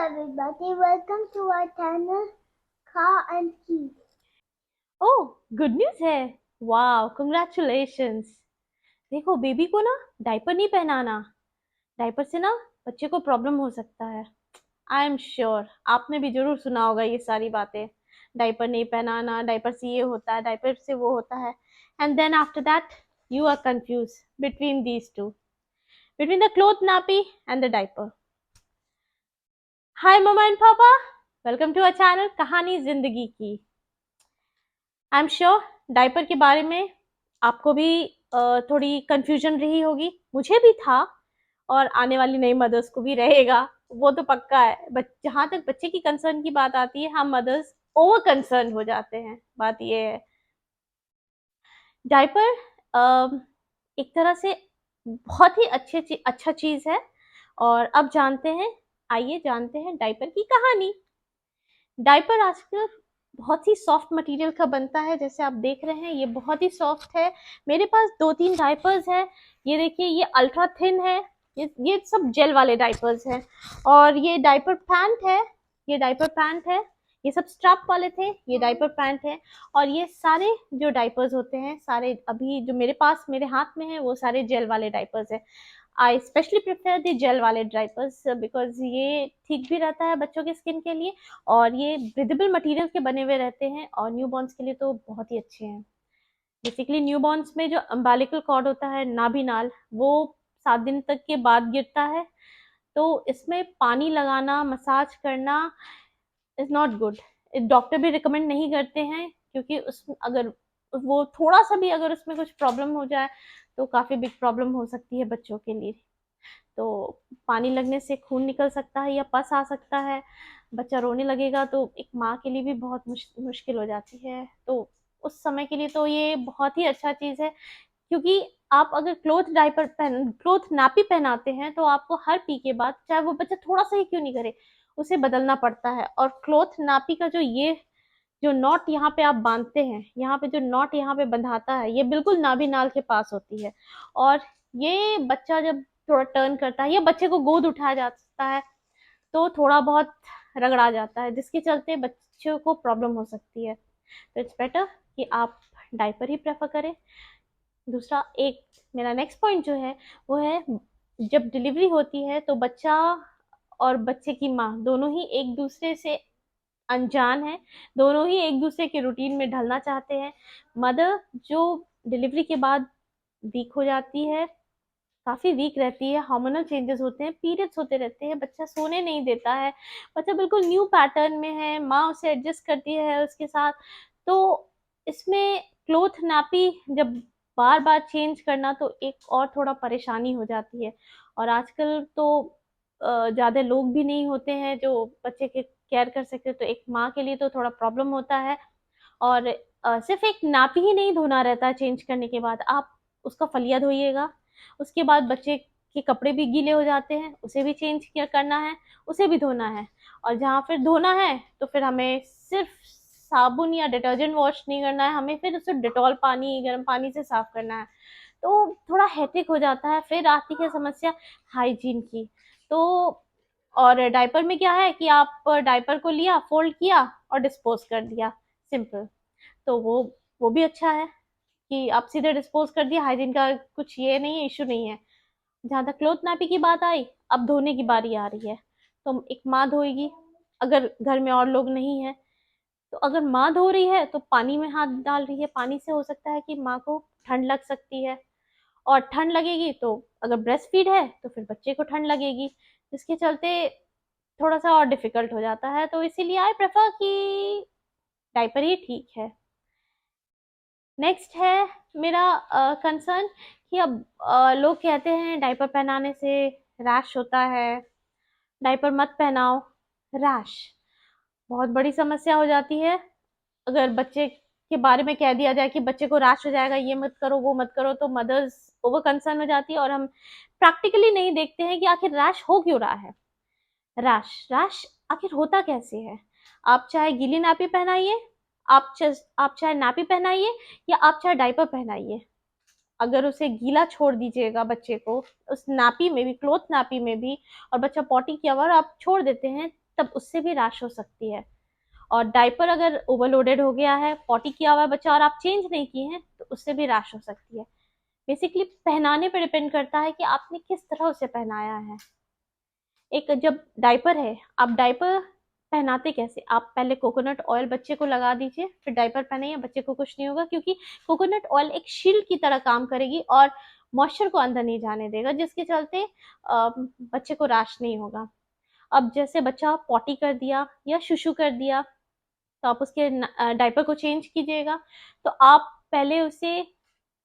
everybody, welcome to our channel Car and Keys. Oh good news है। वाह congratulations. देखो baby को ना डायपर नहीं पहनाना। डायपर से ना बच्चे को प्रॉब्लम हो सकता है। आई एम श्योर आपने भी जरूर सुना होगा ये सारी बातें। डायपर नहीं पहनाना, डायपर से ये होता है, डायपर से वो होता है। And then after that you are confuse between these two, between the cloth nappy and the diaper. Hi mamma and papa, welcome to our channel Kahani Zindagi की। आई एम श्योर डायपर के बारे में आपको भी थोड़ी कंफ्यूजन रही होगी, मुझे भी था और आने वाली नई मदर्स को भी रहेगा। वो तो पक्का है। जहां तक बच्चे की कंसर्न की बात आती है, हम मदर्स ओवर कंसर्न हो जाते हैं। बात ये है डायपर एक तरह से बहुत ही अच्छा चीज है। और अब जानते हैं, आइए जानते हैं डायपर की कहानी। डायपर आजकल बहुत ही सॉफ्ट मटेरियल का बनता है, जैसे आप देख रहे हैं ये बहुत ही सॉफ्ट है। मेरे पास 2-3 डायपर्स हैं। ये देखिए ये अल्ट्रा थिन है। ये सब जेल वाले डायपर्स हैं। और ये डायपर पैंट है। ये डायपर पैंट है। ये सब स्ट्रैप वाले थे, ये डायपर पैंट है। और ये सारे जो डायपर्स होते हैं, सारे अभी जो मेरे पास मेरे हाथ में है, वो सारे जेल वाले डायपर्स है। आई स्पेशली प्रेफर द जेल वाले डायपर्स बिकॉज ये ठीक भी रहता है बच्चों के स्किन के लिए, और ये ब्रीदेबल मटेरियल के बने हुए रहते हैं, और न्यूबॉर्न्स के लिए तो बहुत ही अच्छे हैं। बेसिकली न्यूबॉर्न्स में जो अम्बिलिकल कॉर्ड होता है, नाभि नाल, वो 7 दिन तक के बाद गिरता है। तो इसमें पानी लगाना, मसाज करना इज नॉट गुड। डॉक्टर भी रिकमेंड नहीं करते हैं, क्योंकि उस अगर वो थोड़ा सा भी अगर उसमें कुछ प्रॉब्लम हो जाए तो काफी बिग प्रॉब्लम हो सकती है बच्चों के लिए। तो पानी लगने से खून निकल सकता है या पस आ सकता है, बच्चा रोने लगेगा तो एक माँ के लिए भी बहुत मुश्किल हो जाती है। तो उस समय के लिए तो ये बहुत ही अच्छा चीज़ है, क्योंकि आप अगर क्लोथ नापी पहनाते हैं तो आपको हर पी के बाद, चाहे वो बच्चा थोड़ा सा ही क्यों नहीं करे, उसे बदलना पड़ता है। और क्लोथ नापी का जो नॉट यहाँ पे आप बांधते हैं, यहाँ पे जो नॉट यहाँ पे बंधाता है, ये बिल्कुल नाभि नाल के पास होती है। और ये बच्चा जब थोड़ा टर्न करता है या बच्चे को गोद उठाया जाता है तो थोड़ा बहुत रगड़ा जाता है, जिसके चलते बच्चों को प्रॉब्लम हो सकती है। तो इट्स बेटर कि आप डायपर ही प्रेफर करें। दूसरा एक मेरा नेक्स्ट पॉइंट जो है वो है, जब डिलीवरी होती है तो बच्चा और बच्चे की माँ दोनों ही एक दूसरे से अनजान है। दोनों ही एक दूसरे के रूटीन में ढलना चाहते हैं। मदर जो डिलीवरी के बाद वीक हो जाती है, काफी वीक रहती है, हार्मोनल चेंजेस होते हैं, पीरियड्स होते रहते हैं, बच्चा सोने नहीं देता है, बच्चा बिल्कुल न्यू पैटर्न में है, माँ उसे एडजस्ट करती है उसके साथ। तो इसमें क्लोथ नापी जब बार बार चेंज करना तो एक और थोड़ा परेशानी हो जाती है। और आजकल तो ज्यादा लोग भी नहीं होते हैं जो बच्चे के केयर कर सकते, तो एक माँ के लिए तो थोड़ा प्रॉब्लम होता है। और सिर्फ एक नापी ही नहीं धोना रहता है, चेंज करने के बाद आप उसका फलिया धोइएगा, उसके बाद बच्चे के कपड़े भी गीले हो जाते हैं, उसे भी चेंज किया करना है, उसे भी धोना है। और जहाँ फिर धोना है तो फिर हमें सिर्फ साबुन या डिटर्जेंट वॉश नहीं करना है, हमें फिर उसे डिटॉल पानी, गर्म पानी से साफ करना है। तो थोड़ा हेक्टिक हो जाता है। फिर आती है समस्या हाइजीन की। तो और डायपर में क्या है कि आप डायपर को लिया, फोल्ड किया और डिस्पोज कर दिया, सिंपल। तो वो भी अच्छा है कि आप सीधे डिस्पोज कर दिया, हाइजीन का कुछ ये नहीं है, इशू नहीं है। जहां तक क्लोथ नापी की बात आई, अब धोने की बारी आ रही है। तो एक माँ धोएगी, अगर घर में और लोग नहीं है तो। अगर माँ धो रही है तो पानी में हाथ डाल रही है, पानी से हो सकता है कि माँ को ठंड लग सकती है। और ठंड लगेगी तो अगर ब्रेस्ट फीड है तो फिर बच्चे को ठंड लगेगी, जिसके चलते थोड़ा सा और डिफिकल्ट हो जाता है। तो इसीलिए आई प्रेफर कि डायपर ही ठीक है। नेक्स्ट है मेरा कंसर्न कि अब लोग कहते हैं डायपर पहनाने से रैश होता है, डायपर मत पहनाओ। रैश बहुत बड़ी समस्या हो जाती है। अगर बच्चे के बारे में कह दिया जाए कि बच्चे को रैश हो जाएगा, ये मत करो वो मत करो, तो मदर्स ओवर कंसर्न हो जाती है, और हम प्रैक्टिकली नहीं देखते हैं कि आखिर रैश हो क्यों रहा है। रैश रैश आखिर होता कैसे है। आप चाहे गीली नापी पहनाइए, आप चाहे नापी पहनाइए, या आप चाहे डायपर पहनाइए, अगर उसे गीला छोड़ दीजिएगा बच्चे को, उस नापी में भी, क्लोथ नापी में भी, और बच्चा पॉटी किया हुआ और आप छोड़ देते हैं, तब उससे भी रैश हो सकती है। और डायपर अगर ओवरलोडेड हो गया है, पॉटी किया हुआ है बच्चा और आप चेंज नहीं किए हैं, तो उससे भी रैश हो सकती है। बेसिकली पहनाने पर डिपेंड करता है कि आपने किस तरह उसे पहनाया है। एक जब डायपर है, आप डायपर पहनाते कैसे? आप पहले कोकोनट ऑयल बच्चे को लगा दीजिए, फिर डायपर पहनाइए, बच्चे को कुछ नहीं होगा, क्योंकि कोकोनट ऑयल एक शील्ड की तरह काम करेगी और मॉइस्चर को अंदर नहीं जाने देगा, जिसके चलते बच्चे को रैश नहीं होगा। अब जैसे बच्चा पॉटी कर दिया या शुशु कर दिया, तो आप उसके डायपर को चेंज कीजिएगा। तो आप पहले उसे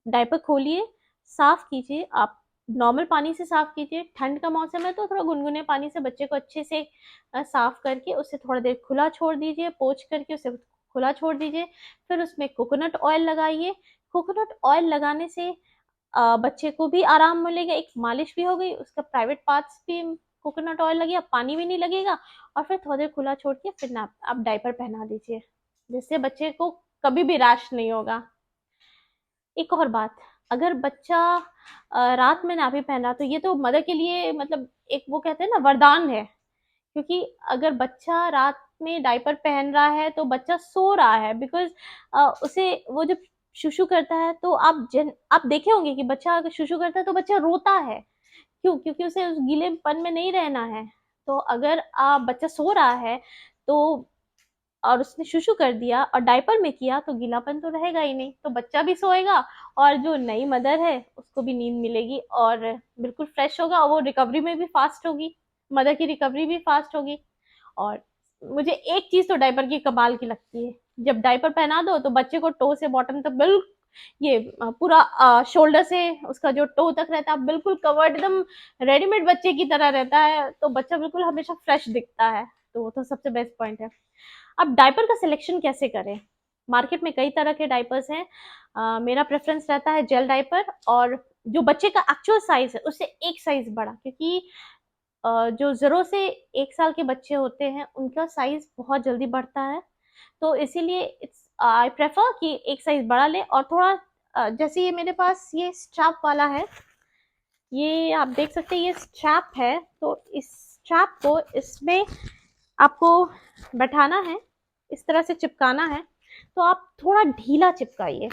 डायपर खोलिए, साफ कीजिए, आप नॉर्मल पानी से साफ कीजिए। ठंड का मौसम है तो थोड़ा गुनगुने पानी से बच्चे को अच्छे से साफ करके उसे थोड़ा देर खुला छोड़ दीजिए, पोंछ करके उसे खुला छोड़ दीजिए। फिर उसमें कोकोनट ऑयल लगाइए। कोकोनट ऑयल लगाने से बच्चे को भी आराम मिलेगा, एक मालिश भी हो गई, उसका प्राइवेट पार्ट्स भी कोकोनट ऑयल लगे, पानी भी नहीं लगेगा। और फिर थोड़ी देर खुला छोड़ के फिर ना आप डायपर पहना दीजिए, जिससे बच्चे को कभी भी रैश नहीं होगा। एक और बात, अगर बच्चा रात में नापी पहना, तो ये तो मदर के लिए मतलब एक वो कहते हैं ना वरदान है, क्योंकि अगर बच्चा रात में डायपर पहन रहा है तो बच्चा सो रहा है, बिकॉज उसे वो जब शुशु करता है तो आप देखे होंगे कि बच्चा अगर शुशु करता है तो बच्चा रोता है। क्यों? क्योंकि उसे उस गीलेपन में नहीं रहना है। तो अगर बच्चा सो रहा है तो और उसने शुशु कर दिया और डायपर में किया, तो गीलापन तो रहेगा ही नहीं, तो बच्चा भी सोएगा और जो नई मदर है उसको भी नींद मिलेगी और बिल्कुल फ्रेश होगा और वो रिकवरी में भी फास्ट होगी, मदर की रिकवरी भी फास्ट होगी। और मुझे एक चीज तो डायपर की कमाल की लगती है, जब डायपर पहना दो तो बच्चे को टो से बॉटम तक बिल्कुल ये पूरा शोल्डर से उसका जो टो तक रहता है बिल्कुल कवर्ड, एकदम रेडीमेड बच्चे की तरह रहता है, तो बच्चा बिल्कुल हमेशा फ्रेश दिखता है। तो वो तो सबसे बेस्ट पॉइंट है। अब डायपर का सिलेक्शन कैसे करें? मार्केट में कई तरह के डायपर्स हैं। मेरा प्रेफरेंस रहता है जेल डायपर, और जो बच्चे का एक्चुअल साइज है उससे एक साइज बड़ा, क्योंकि जो 0 से 1 साल के बच्चे होते हैं उनका साइज बहुत जल्दी बढ़ता है, तो इसीलिए इट्स आई प्रेफर कि एक साइज बड़ा ले। और थोड़ा जैसे ये मेरे पास ये स्ट्रैप वाला है, ये आप देख सकते हैं, ये स्ट्रैप है, तो इस स्ट्रैप को इसमें आपको बैठाना है, इस तरह से चिपकाना है। तो आप थोड़ा ढीला चिपकाइए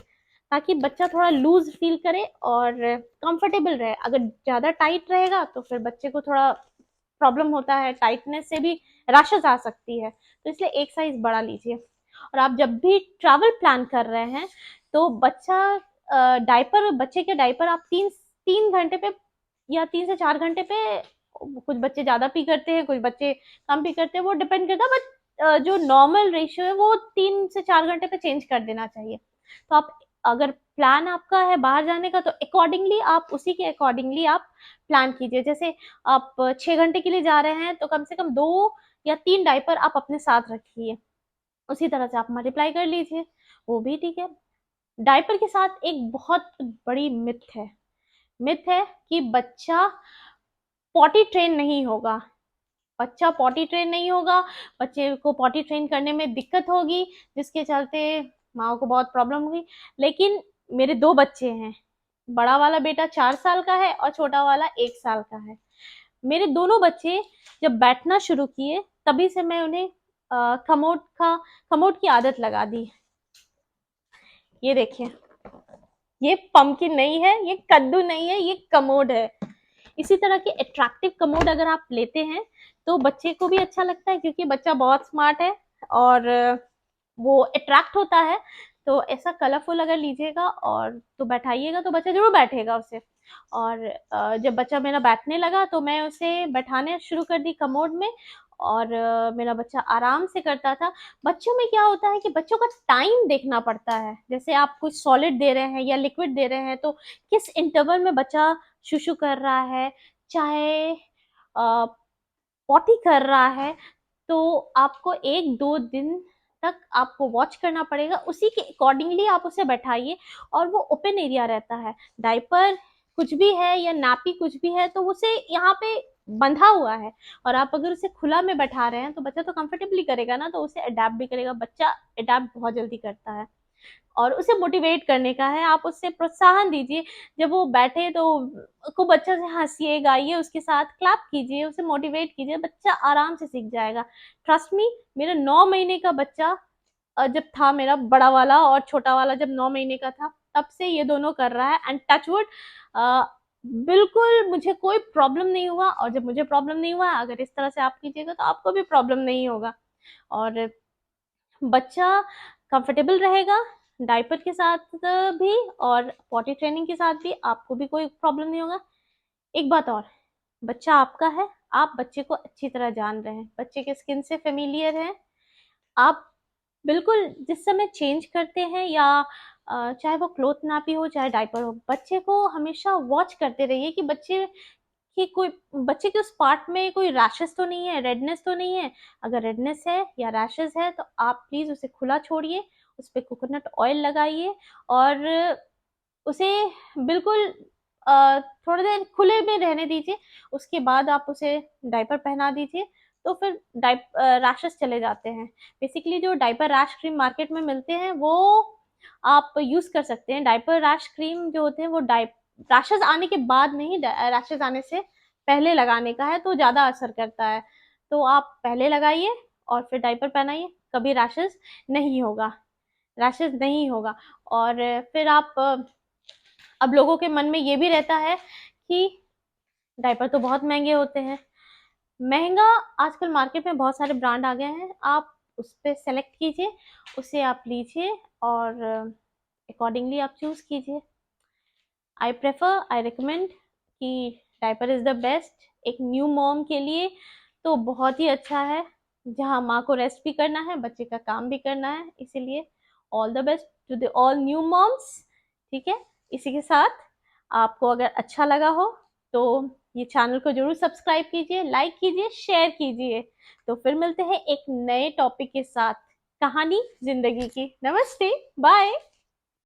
ताकि बच्चा थोड़ा लूज फील करे और कंफर्टेबल रहे। अगर ज़्यादा टाइट रहेगा तो फिर बच्चे को थोड़ा प्रॉब्लम होता है, टाइटनेस से भी रैशेस आ सकती है, तो इसलिए एक साइज बड़ा लीजिए। और आप जब भी ट्रैवल प्लान कर रहे हैं तो बच्चे के डायपर आप 3 घंटे पे या 3 से 4 घंटे पे, कुछ बच्चे ज्यादा पी करते हैं, कुछ बच्चे कम पी करते हैं, वो डिपेंड करता है, बट जो नॉर्मल रेशियो है वो 3 से 4 घंटे पे चेंज कर देना चाहिए। तो आप अगर प्लान आपका है बाहर जाने का तो अकॉर्डिंगली आप उसी के अकॉर्डिंगली आप प्लान कीजिए। जैसे आप 6 घंटे के लिए जा रहे हैं तो कम से कम 2 या 3 डायपर आप अपने साथ रखिए, उसी तरह से आप मल्टीप्लाई कर लीजिए, वो भी ठीक है। डायपर के साथ एक बहुत बड़ी मिथ है कि बच्चा पॉटी ट्रेन नहीं होगा। बच्चा पॉटी ट्रेन नहीं होगा, बच्चे को पॉटी ट्रेन करने में दिक्कत होगी, जिसके चलते माँ को बहुत प्रॉब्लम होगी। लेकिन मेरे 2 बच्चे हैं, बड़ा वाला बेटा 4 साल का है और छोटा वाला 1 साल का है। मेरे दोनों बच्चे जब बैठना शुरू किए तभी से मैं उन्हें कमोड की आदत लगा दी। ये देखिए, ये पंपकिन नहीं है, ये कद्दू नहीं है, ये कमोड है। इसी तरह के अट्रैक्टिव कमोड अगर आप लेते हैं तो बच्चे को भी अच्छा लगता है, क्योंकि बच्चा बहुत स्मार्ट है और वो अट्रैक्ट होता है। तो ऐसा कलरफुल अगर लीजिएगा और तो बैठाइएगा तो बच्चा जरूर बैठेगा उसे। और जब बच्चा मेरा बैठने लगा तो मैं उसे बैठाने शुरू कर दी कमोड में, और मेरा बच्चा आराम से करता था। बच्चों में क्या होता है कि बच्चों का टाइम देखना पड़ता है, जैसे आप कुछ सॉलिड दे रहे हैं या लिक्विड दे रहे हैं तो किस इंटरवल में बच्चा शुशु कर रहा है, चाहे पॉटी कर रहा है, तो आपको 1-2 दिन तक आपको वॉच करना पड़ेगा, उसी के अकॉर्डिंगली आप उसे बैठाइए। और वो ओपन एरिया रहता है, डायपर कुछ भी है या नापी कुछ भी है तो उसे यहाँ पे बंधा हुआ है, और आप अगर उसे खुला में बैठा रहे हैं तो बच्चा तो कंफर्टेबली करेगा ना, तो उसे अडेप्ट भी करेगा, बच्चा अडेप्ट बहुत जल्दी करता है। और उसे मोटिवेट करने का है, आप उससे प्रोत्साहन दीजिए। जब वो बैठे तो खूब अच्छा से हँसिए, गाइए उसके साथ, क्लैप कीजिए, उसे मोटिवेट कीजिए, बच्चा आराम से सीख जाएगा। ट्रस्ट मी, मेरा 9 महीने का बच्चा जब था, मेरा बड़ा वाला, और छोटा वाला जब 9 महीने का था, तब से ये दोनों कर रहा है, एंड टचवुड बिल्कुल मुझे कोई प्रॉब्लम नहीं हुआ। और जब मुझे प्रॉब्लम नहीं हुआ, अगर इस तरह से आप कीजिएगा तो आपको भी प्रॉब्लम नहीं होगा। और बच्चा कंफर्टेबल रहेगा डायपर के साथ भी, और पॉटी ट्रेनिंग के साथ भी, आपको भी कोई प्रॉब्लम नहीं होगा। एक बात और, बच्चा आपका है, आप बच्चे को अच्छी तरह जान रहे हैं, बच्चे के स्किन से फेमिलियर हैं आप। बिल्कुल जिस समय चेंज करते हैं, या चाहे वो क्लोथ नापी हो चाहे डायपर हो, बच्चे को हमेशा वॉच करते रहिए कि बच्चे के उस पार्ट में कोई रैशेस तो नहीं है, रेडनेस तो नहीं है। अगर रेडनेस है या रैशेस है तो आप प्लीज उसे खुला छोड़िए, उस पर कोकोनट ऑयल लगाइए, और उसे बिल्कुल थोड़ी देर खुले में रहने दीजिए। उसके बाद आप उसे डायपर पहना दीजिए, तो फिर रैशेस चले जाते हैं। बेसिकली जो डायपर रैश क्रीम मार्केट में मिलते हैं वो आप यूज कर सकते हैं। डायपर रैश क्रीम जो होते हैं वो रैशेस आने के बाद नहीं, रैशेस आने से पहले लगाने का है, तो ज्यादा असर करता है। तो आप पहले लगाइए और फिर डायपर पहनाइए, कभी रैशेस नहीं होगा, रैशेस नहीं होगा। और फिर आप अब लोगों के मन में ये भी रहता है कि डायपर तो बहुत महंगे होते हैं। महंगा, आजकल मार्केट में बहुत सारे ब्रांड आ गए हैं, आप उस पर सेलेक्ट कीजिए, उसे आप लीजिए, और अकॉर्डिंगली आप चूज कीजिए। आई रिकमेंड कि डायपर इज द बेस्ट एक न्यू मॉम के लिए, तो बहुत ही अच्छा है, जहाँ माँ को रेस्ट भी करना है, बच्चे का काम भी करना है, इसीलिए all the best to the all new moms. ठीक है, इसी के साथ आपको अगर अच्छा लगा हो तो ये चैनल को जरूर सब्सक्राइब कीजिए, लाइक कीजिए, शेयर कीजिए। तो फिर मिलते हैं एक नए टॉपिक के साथ, कहानी जिंदगी की। नमस्ते, बाय।